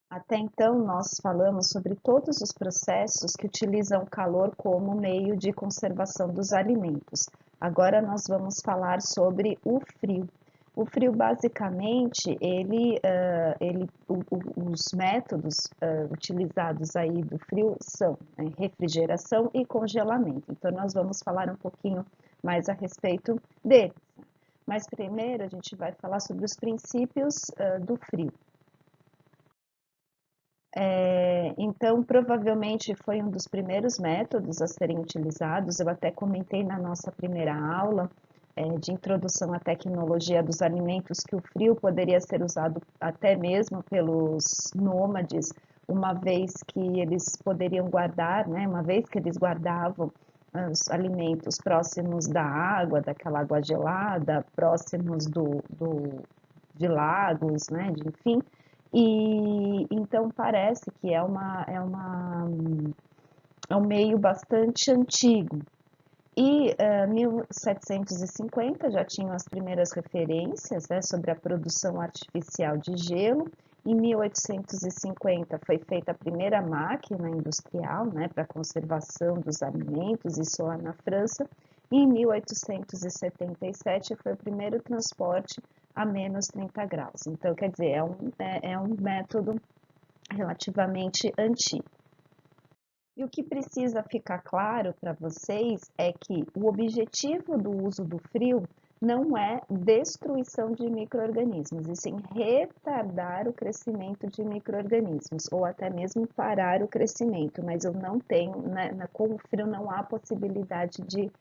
Até então, nós falamos sobre todos os processos que utilizam o calor como meio de conservação dos alimentos. Agora nós vamos falar sobre o frio. O frio, basicamente, os métodos utilizados aí do frio são refrigeração e congelamento. Então, nós vamos falar um pouquinho mais a respeito deles. Mas primeiro a gente vai falar sobre os princípios do frio. Então, provavelmente foi um dos primeiros métodos a serem utilizados. Eu até comentei na nossa primeira aula de introdução à tecnologia dos alimentos que o frio poderia ser usado até mesmo pelos nômades, uma vez que eles poderiam guardar, né, uma vez que eles guardavam os alimentos próximos da água, daquela água gelada, próximos de lagos, né, enfim. E então parece que é um meio bastante antigo. E 1750 já tinham as primeiras referências, né, sobre a produção artificial de gelo. Em 1850 foi feita a primeira máquina industrial, né, para conservação dos alimentos, isso lá na França. E em 1877 foi o primeiro transporte a menos 30 graus. Então, quer dizer, é um método relativamente antigo. E o que precisa ficar claro para vocês é que o objetivo do uso do frio não é destruição de micro-organismos, e sim retardar o crescimento de micro-organismos, ou até mesmo parar o crescimento, mas eu não tenho, né, com o frio não há possibilidade de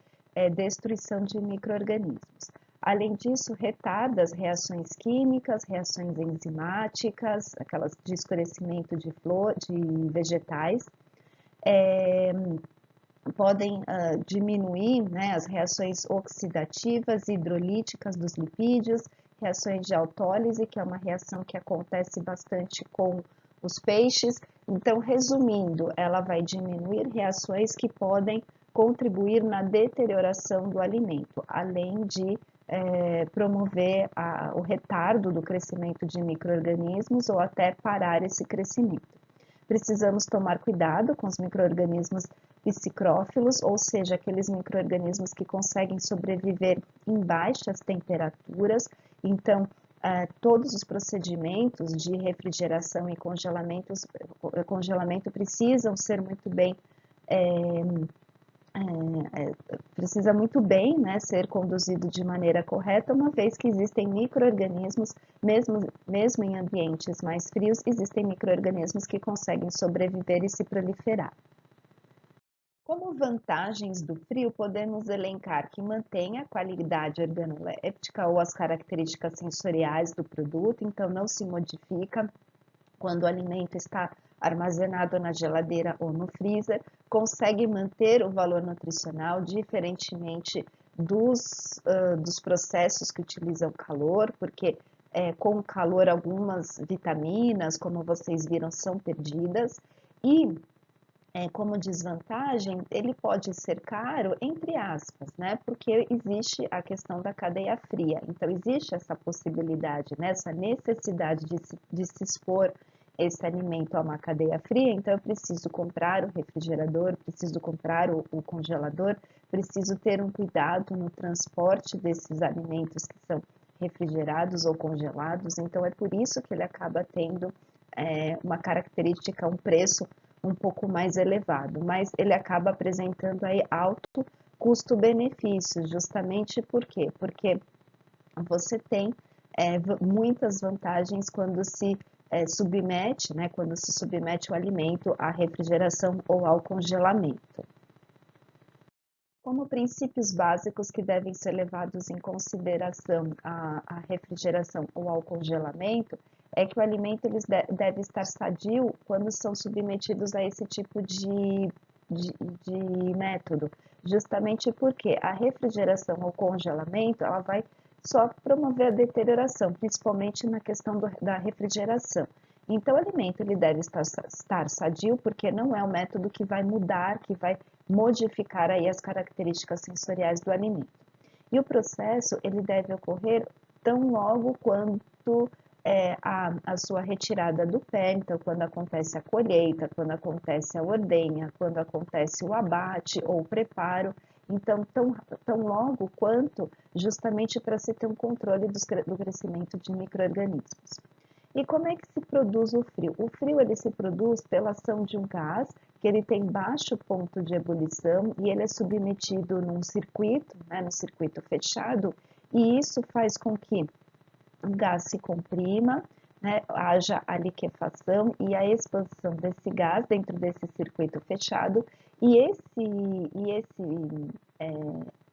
destruição de micro-organismos. Além disso, retarda as reações químicas, reações enzimáticas, aquelas de escurecimento de vegetais, podem diminuir, né, as reações oxidativas e hidrolíticas dos lipídios, reações de autólise, que é uma reação que acontece bastante com os peixes. Então, resumindo, ela vai diminuir reações que podem contribuir na deterioração do alimento, além de promover o retardo do crescimento de micro-organismos ou até parar esse crescimento. Precisamos tomar cuidado com os micro-organismos psicrófilos, ou seja, aqueles micro-organismos que conseguem sobreviver em baixas temperaturas. Então, todos os procedimentos de refrigeração e congelamento precisam ser muito bem precisa muito bem, né, ser conduzido de maneira correta, uma vez que existem micro-organismos, mesmo em ambientes mais frios, existem micro-organismos que conseguem sobreviver e se proliferar. Como vantagens do frio, podemos elencar que mantém a qualidade organoléptica ou as características sensoriais do produto, então não se modifica quando o alimento está armazenado na geladeira ou no freezer, consegue manter o valor nutricional, diferentemente dos processos que utilizam calor, porque com o calor algumas vitaminas, como vocês viram, são perdidas, e como desvantagem, ele pode ser caro, entre aspas, né? Porque existe a questão da cadeia fria. Então, existe essa possibilidade, né? Essa necessidade de se expor esse alimento a uma cadeia fria. Então, eu preciso comprar o refrigerador, preciso comprar o congelador, preciso ter um cuidado no transporte desses alimentos que são refrigerados ou congelados. Então, é por isso que ele acaba tendo uma característica, um preço um pouco mais elevado, mas ele acaba apresentando aí alto custo-benefício, justamente por quê? Porque você tem muitas vantagens quando se submete, né, quando se submete o alimento à refrigeração ou ao congelamento. Como princípios básicos que devem ser levados em consideração à refrigeração ou ao congelamento, é que o alimento deve estar sadio quando são submetidos a esse tipo de método, justamente porque a refrigeração ou congelamento, ela vai só promover a deterioração, principalmente na questão da refrigeração. Então, o alimento ele deve estar sadio, porque não é um método que vai mudar, que vai modificar aí as características sensoriais do alimento. E o processo ele deve ocorrer tão logo quanto a sua retirada do pé, então quando acontece a colheita, quando acontece a ordenha, quando acontece o abate ou o preparo, então tão logo quanto justamente para se ter um controle do crescimento de micro-organismos. E como é que se produz o frio? O frio ele se produz pela ação de um gás que ele tem baixo ponto de ebulição e ele é submetido num circuito, né, no circuito fechado, e isso faz com que o gás se comprima, né, haja a liquefação e a expansão desse gás dentro desse circuito fechado, e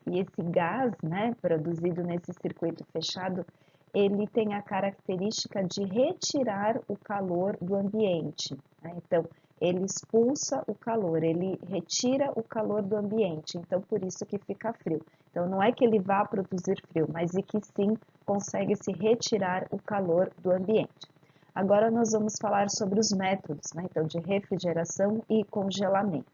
esse gás, né, produzido nesse circuito fechado, ele tem a característica de retirar o calor do ambiente, né? Então, ele expulsa o calor, ele retira o calor do ambiente, então por isso que fica frio. Então, não é que ele vá produzir frio, mas é que sim consegue se retirar o calor do ambiente. Agora nós vamos falar sobre os métodos, né, então, de refrigeração e congelamento.